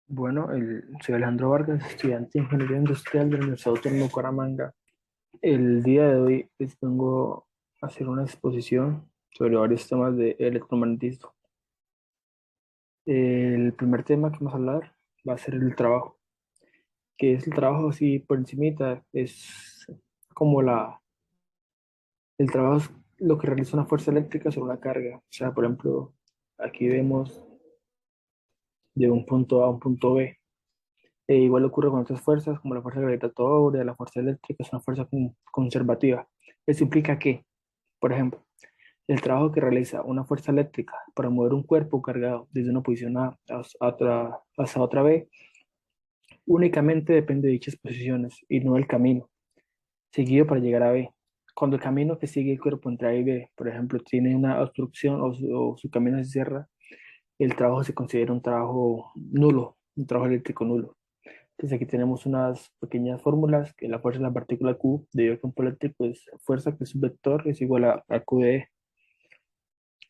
Bueno, soy Alejandro Vargas, estudiante de Ingeniería Industrial de la Universidad Autónoma de Bucaramanga. El día de hoy les vengo a hacer una exposición sobre varios temas de electromagnetismo. El primer tema que vamos a hablar va a ser el trabajo. ¿Qué es el trabajo? Así por encimita, es como el trabajo es lo que realiza una fuerza eléctrica sobre una carga. O sea, por ejemplo, aquí vemos de un punto A a un punto B. Igual ocurre con otras fuerzas, como la fuerza gravitatoria, la fuerza eléctrica, es una fuerza conservativa. Eso implica que, por ejemplo, el trabajo que realiza una fuerza eléctrica para mover un cuerpo cargado desde una posición A hasta otra B, únicamente depende de dichas posiciones y no del camino seguido para llegar a B. Cuando el camino que sigue el cuerpo entre A y B, por ejemplo, tiene una obstrucción o su camino se cierra, el trabajo se considera un trabajo nulo, un trabajo eléctrico nulo. Entonces aquí tenemos unas pequeñas fórmulas, que la fuerza de la partícula Q debido al campo eléctrico es fuerza que es un vector es igual a Q de E.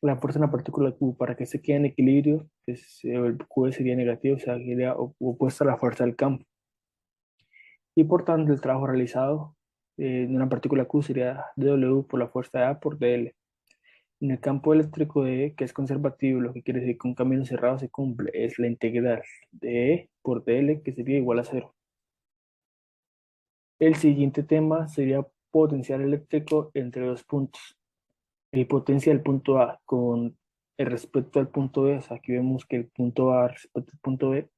La fuerza de la partícula Q para que se quede en equilibrio, el Q sería negativo, o sea, sería opuesta a la fuerza del campo. Y por tanto el trabajo realizado de una partícula Q sería dW por la fuerza de A por dL. En el campo eléctrico de E, que es conservativo, lo que quiere decir que un camino cerrado se cumple, es la integral de E por dL, que sería igual a cero. El siguiente tema sería potencial eléctrico entre dos puntos. El potencial del punto A con respecto al punto B, o sea, aquí vemos que el punto A respecto al punto B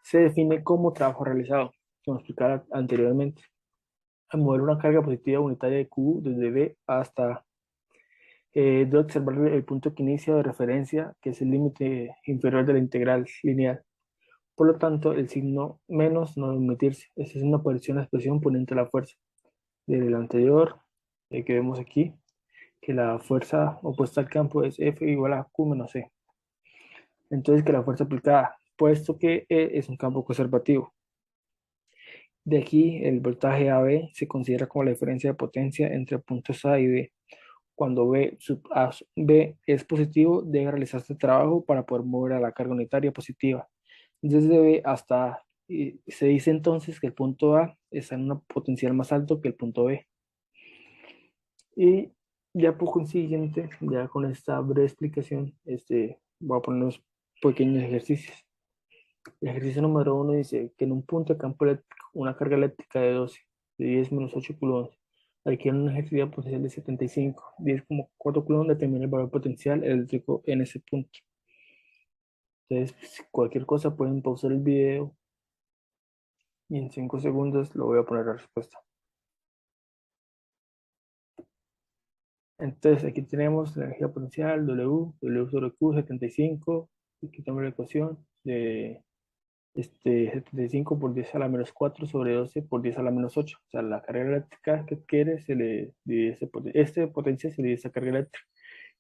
se define como trabajo realizado, como explicaba anteriormente. Al mover una carga positiva unitaria de Q desde B hasta A, de observar el punto que inicia de referencia, que es el límite inferior de la integral lineal. Por lo tanto, el signo menos no debe omitirse. Esta es una posición de la expresión poniente a la fuerza. Desde el anterior, que vemos aquí, que la fuerza opuesta al campo es F igual a Q menos C. Entonces, que la fuerza aplicada, puesto que E es un campo conservativo. De aquí, el voltaje AB se considera como la diferencia de potencia entre puntos A y B. Cuando B sub A B es positivo, debe realizarse trabajo para poder mover a la carga unitaria positiva. Desde B hasta A. Y se dice entonces que el punto A está en un potencial más alto que el punto B. Y ya por consiguiente, ya con esta breve explicación, voy a poner unos pequeños ejercicios. El ejercicio número uno dice que en un punto de campo eléctrico, una carga eléctrica de 12, de 10 menos 8 coulombs, adquiere una electricidad potencial de 75, 10,4 coulombs determina el valor potencial eléctrico en ese punto. Entonces, si cualquier cosa pueden pausar el video y en 5 segundos lo voy a poner la respuesta. Entonces, aquí tenemos la energía potencial, W sobre Q, 75. Aquí tenemos la ecuación de 75 por 10 a la menos 4 sobre 12 por 10 a la menos 8. O sea, la carga eléctrica que adquiere se le divide este potencia se le divide esa carga eléctrica.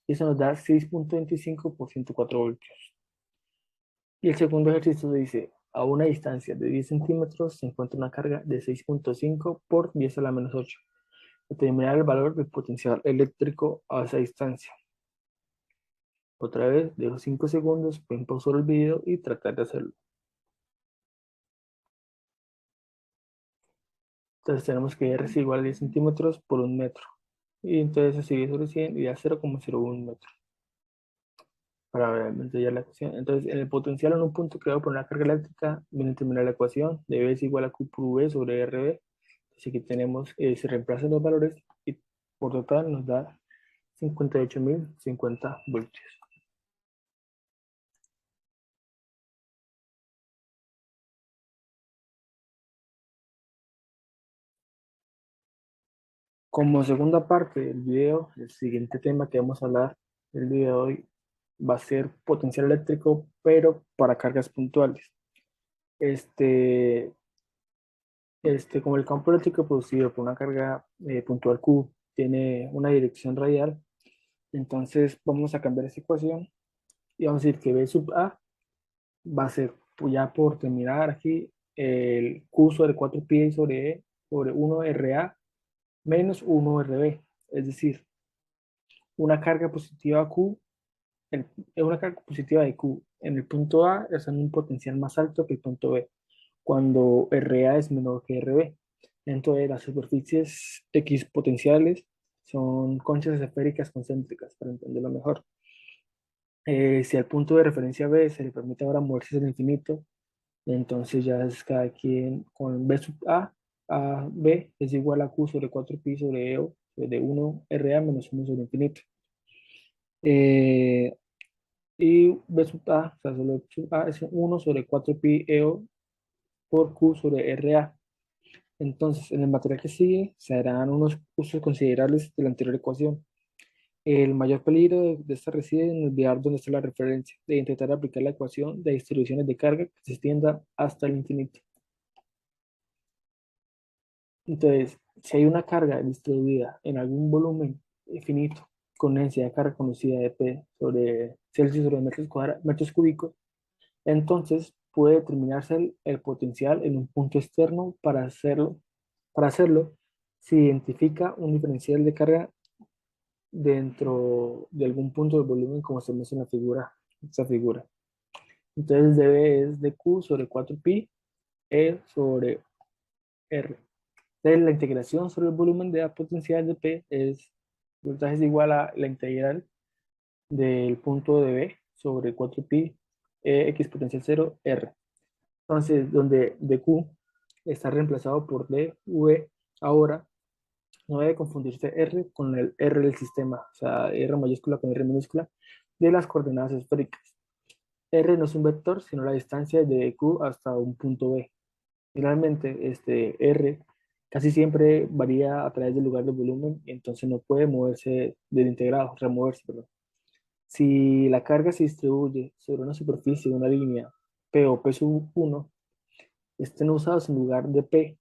Y eso nos da 6,25 por 104 voltios. Y el segundo ejercicio dice, a una distancia de 10 centímetros se encuentra una carga de 6,5 por 10 a la menos 8. Determinar el valor del potencial eléctrico a esa distancia. Otra vez, dejo 5 segundos, pueden pausar el video y tratar de hacerlo. Entonces tenemos que R es igual a 10 centímetros por un metro. Y entonces eso sigue sobre 100 y da 0,01 metro. Para ver ya la ecuación. Entonces, en el potencial en un punto creado por una carga eléctrica, viene a terminar la ecuación de V es igual a Q por V sobre RB. Así que tenemos, se reemplazan los valores y por total nos da 58.050 voltios. Como segunda parte del video, el siguiente tema que vamos a hablar el día de hoy va a ser potencial eléctrico, pero para cargas puntuales. Este, como el campo eléctrico producido por una carga puntual Q tiene una dirección radial, entonces vamos a cambiar esa ecuación y vamos a decir que B sub A va a ser, pues ya por terminar aquí, el Q sobre 4 pi sobre E sobre 1 RA menos 1 RB, es decir, una carga positiva Q el- es una carga positiva de Q. En el punto A está en un potencial más alto que el punto B, cuando RA es menor que RB. Entonces, las superficies X potenciales son conchas esféricas concéntricas, para entenderlo mejor. Si al punto de referencia B se le permite ahora moverse al infinito, entonces ya es cada quien con B sub A B es igual a Q sobre 4pi sobre EO de 1 RA menos 1 sobre infinito. Eh, y B sub A, o sea, solo sub A es 1 sobre 4pi EO por Q sobre RA. Entonces, en el material que sigue se harán unos usos considerables de la anterior ecuación. El mayor peligro de esta reside en olvidar dónde está la referencia, de intentar aplicar la ecuación de distribuciones de carga que se extienda hasta el infinito. Entonces, si hay una carga distribuida en algún volumen finito con una densidad de carga conocida de P sobre Celsius sobre metros cúbicos, entonces puede determinarse el potencial en un punto externo para hacerlo, se identifica un diferencial de carga dentro de algún punto del volumen como se muestra en la figura, esta figura. Entonces dB es de Q sobre 4pi E sobre R. Entonces la integración sobre el volumen de la potencial de P es igual a la integral del punto de B sobre 4pi X potencial 0 R. Entonces, donde dQ está reemplazado por dV ahora, no debe confundirse R con el R del sistema, o sea, R mayúscula con R minúscula, de las coordenadas esféricas. R no es un vector, sino la distancia de Q hasta un punto B. Finalmente, R casi siempre varía a través del lugar del volumen, y entonces no puede moverse del integrado, removerse, perdón. Si la carga se distribuye sobre una superficie de una línea P o P sub 1, estén usados en lugar de P,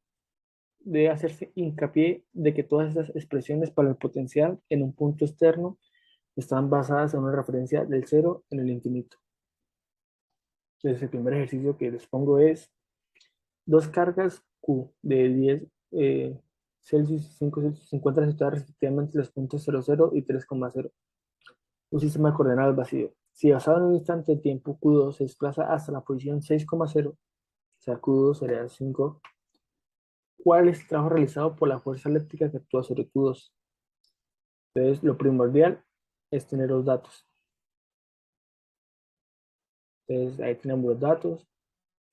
debe hacerse hincapié de que todas estas expresiones para el potencial en un punto externo están basadas en una referencia del cero en el infinito. Entonces, el primer ejercicio que les pongo es dos cargas Q de 10 Celsius y 5 Celsius se encuentran situadas respectivamente en los puntos 00 y 3,0. Un sistema de coordenadas vacío. Si basado en un instante de tiempo Q2 se desplaza hasta la posición 6,0, o sea, Q2 sería 5, ¿cuál es el trabajo realizado por la fuerza eléctrica que actúa sobre Q2? Entonces, lo primordial es tener los datos. Entonces, ahí tenemos los datos,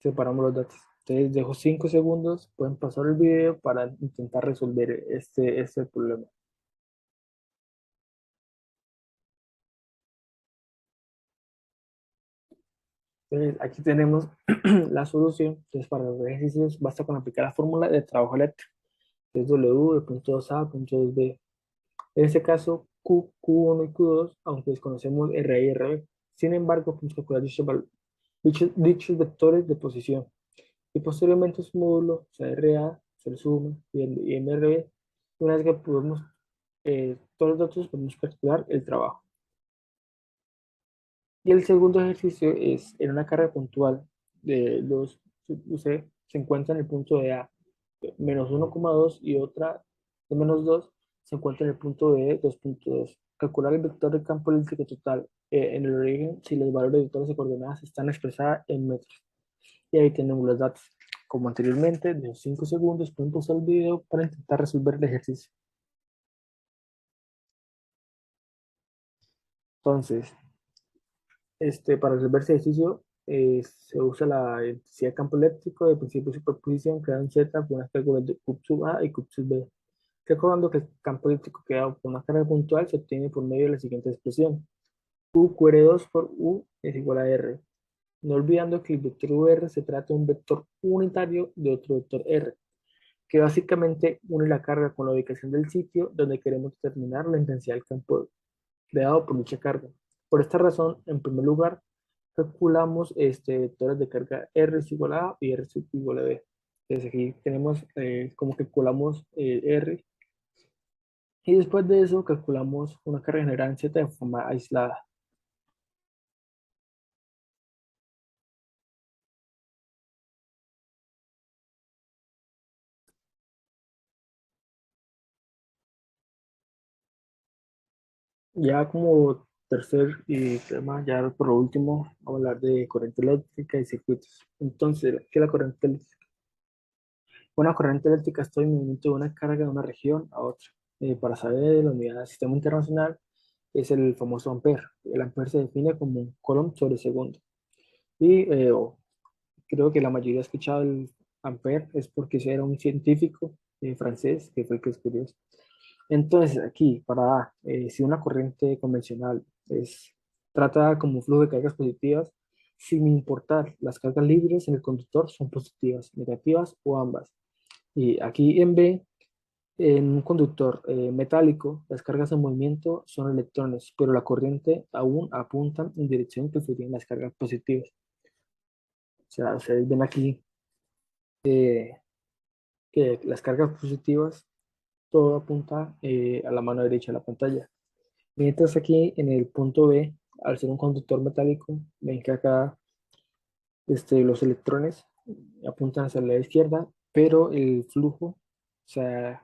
separamos los datos. Entonces, dejo 5 segundos, pueden pasar el video para intentar resolver este problema. Entonces, aquí tenemos la solución. Entonces, para los ejercicios basta con aplicar la fórmula de trabajo eléctrico, que es W de punto 2A, punto 2B. En este caso, Q1 y Q2, aunque desconocemos R y RB. Sin embargo, podemos calcular dichos vectores de posición. Y posteriormente su módulo, o sea, RA, se le suma y MRB. Una vez que podemos todos los datos, podemos calcular el trabajo. Y el segundo ejercicio es en una carga puntual de los UC se encuentra en el punto de A menos 1,2 y otra de menos 2 se encuentra en el punto de 2,2. Calcular el vector de campo eléctrico total en el origen si los valores de vectores de coordenadas están expresadas en metros. Y ahí tenemos los datos. Como anteriormente, de 5 segundos pueden pausar el video para intentar resolver el ejercicio. Entonces, para resolver ese ejercicio se usa la identidad de campo eléctrico de principio de superposición creado en Z con unas cálculos de CUP sub A y CUP sub B. Recordando que el campo eléctrico creado por una carga puntual se obtiene por medio de la siguiente expresión. U QR2 por U es igual a R. No olvidando que el vector UR se trata de un vector unitario de otro vector R, que básicamente une la carga con la ubicación del sitio donde queremos determinar la intensidad del campo creado por dicha carga. Por esta razón, en primer lugar, calculamos vectores de carga R es igual a A y R es igual a B. Entonces aquí tenemos cómo calculamos R y después de eso calculamos una carga general en Z de forma aislada. Ya como tercer tema, ya por último, vamos a hablar de corriente eléctrica y circuitos. Entonces, ¿qué es la corriente eléctrica? Una corriente eléctrica es todo el movimiento de una carga de una región a otra. Para saber la unidad del sistema internacional es el famoso ampere. El ampere se define como un coulomb sobre segundo. Y creo que la mayoría ha escuchado el ampere, es porque ese era un científico francés que fue el que escribió eso. Entonces, aquí, para si una corriente convencional es tratada como un flujo de cargas positivas, sin importar las cargas libres en el conductor son positivas, negativas o ambas. Y aquí en B, en un conductor metálico, las cargas en movimiento son electrones, pero la corriente aún apunta en dirección que serían las cargas positivas. O sea, ustedes ven aquí eh, que las cargas positivas, todo apunta a la mano derecha de la pantalla. Mientras aquí en el punto B, al ser un conductor metálico, ven que acá los electrones apuntan hacia la izquierda, pero el flujo, o sea,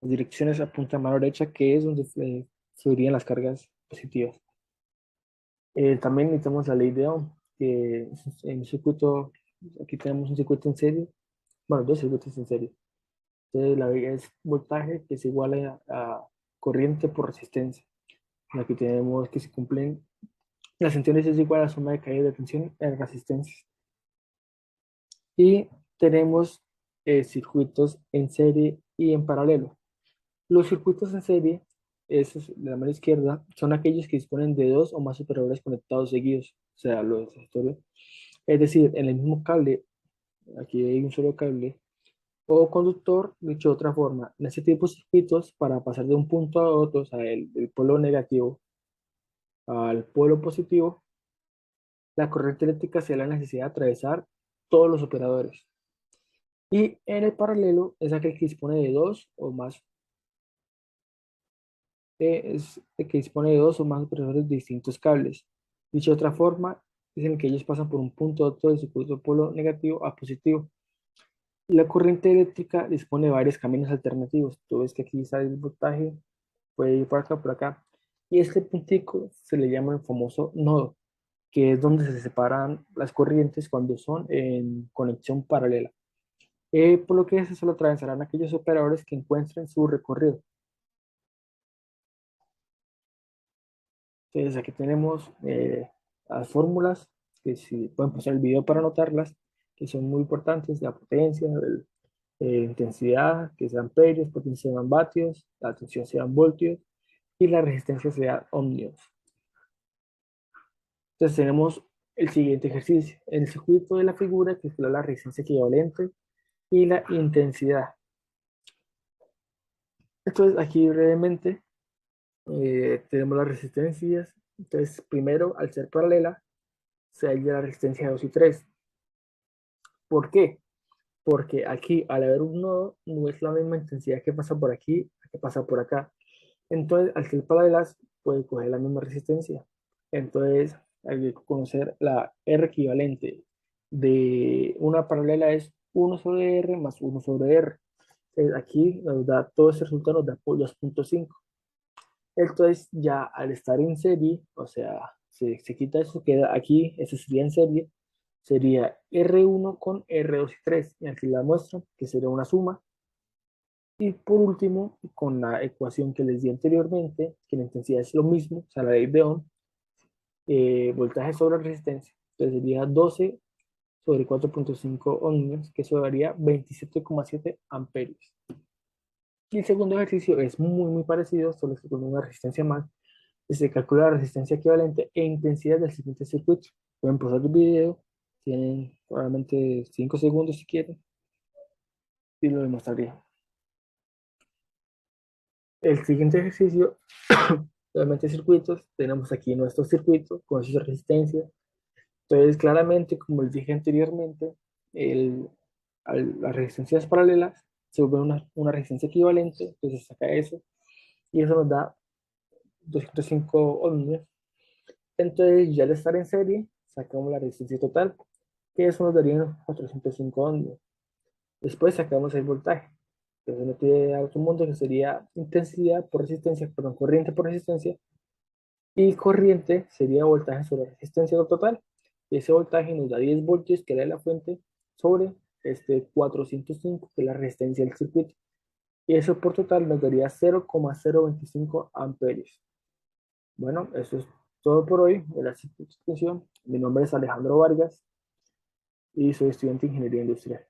las direcciones apuntan a mano derecha, que es donde fluirían las cargas positivas. También necesitamos la ley de Ohm, que en un circuito, aquí tenemos un circuito en serie, bueno, dos circuitos en serie. Entonces la ley es voltaje, que es igual a corriente por resistencia. Aquí tenemos que se cumplen las tensiones es igual a la suma de caída de tensión en resistencias. Y tenemos circuitos en serie y en paralelo. Los circuitos en serie, esos de la mano izquierda, son aquellos que disponen de dos o más operadores conectados seguidos, o sea, los sectores. Es decir, en el mismo cable, aquí hay un solo cable, o conductor, dicho de otra forma, en este tipo de circuitos, para pasar de un punto a otro, o sea, del polo negativo al polo positivo, la corriente eléctrica se da la necesidad de atravesar todos los operadores. Y en el paralelo es aquel que dispone de dos o más, es el que dispone de dos o más operadores de distintos cables. Dicho de otra forma, es en que ellos pasan por un punto a otro del circuito polo negativo a positivo. La corriente eléctrica dispone de varios caminos alternativos. Tú ves que aquí sale el voltaje, puede ir por acá, por acá. Y este puntico se le llama el famoso nodo, que es donde se separan las corrientes cuando son en conexión paralela. Por lo que se solo atravesarán aquellos operadores que encuentren su recorrido. Entonces aquí tenemos las fórmulas, que si pueden pasar el video para anotarlas, que son muy importantes: la potencia, intensidad, que sean amperios, potencia sean vatios, la tensión sean voltios y la resistencia sea ohmios. Entonces tenemos el siguiente ejercicio. En el circuito de la figura, que es la resistencia equivalente y la intensidad. Entonces aquí brevemente tenemos las resistencias. Entonces primero, al ser paralela, se halla la resistencia 2 y 3. ¿Por qué? Porque aquí, al haber un nodo, no es la misma intensidad que pasa por aquí que pasa por acá. Entonces, al ser paralelas, puede coger la misma resistencia. Entonces, hay que conocer la R equivalente de una paralela es 1 sobre R más 1 sobre R. Entonces, aquí nos da todo este resultado, nos da 2.5. Entonces, ya al estar en serie, o sea, se quita eso, queda aquí, eso sería en serie, sería R1 con R2 y 3, y aquí la muestra, que sería una suma. Y por último, con la ecuación que les di anteriormente, que la intensidad es lo mismo, o sea, la ley de Ohm, voltaje sobre resistencia, entonces sería 12 sobre 4.5 ohmios, que eso daría 27,7 amperios. Y el segundo ejercicio es muy parecido, solo que con una resistencia más, y se calcula la resistencia equivalente e intensidad del siguiente circuito. Pueden pausar el video, tienen probablemente 5 segundos si quieren, y lo demostraría. El siguiente ejercicio, obviamente circuitos, tenemos aquí nuestro circuito con sus resistencias. Entonces, claramente, como les dije anteriormente, el, las resistencias paralelas se vuelve una resistencia equivalente, entonces se saca eso, y eso nos da 205 ohmios. Entonces, ya al estar en serie, sacamos la resistencia total, que eso nos daría unos 405 ohmios. Después sacamos el voltaje. Entonces, no tiene a otro mundo que sería intensidad por resistencia, perdón, corriente por resistencia, Y corriente sería voltaje sobre resistencia total. Ese voltaje nos da 10 voltios, que era la fuente, sobre 405, que es la resistencia del circuito. Y eso por total nos daría 0,025 amperios. Bueno, eso es todo por hoy. Gracias por su atención. Mi nombre es Alejandro Vargas y soy estudiante de Ingeniería Industrial.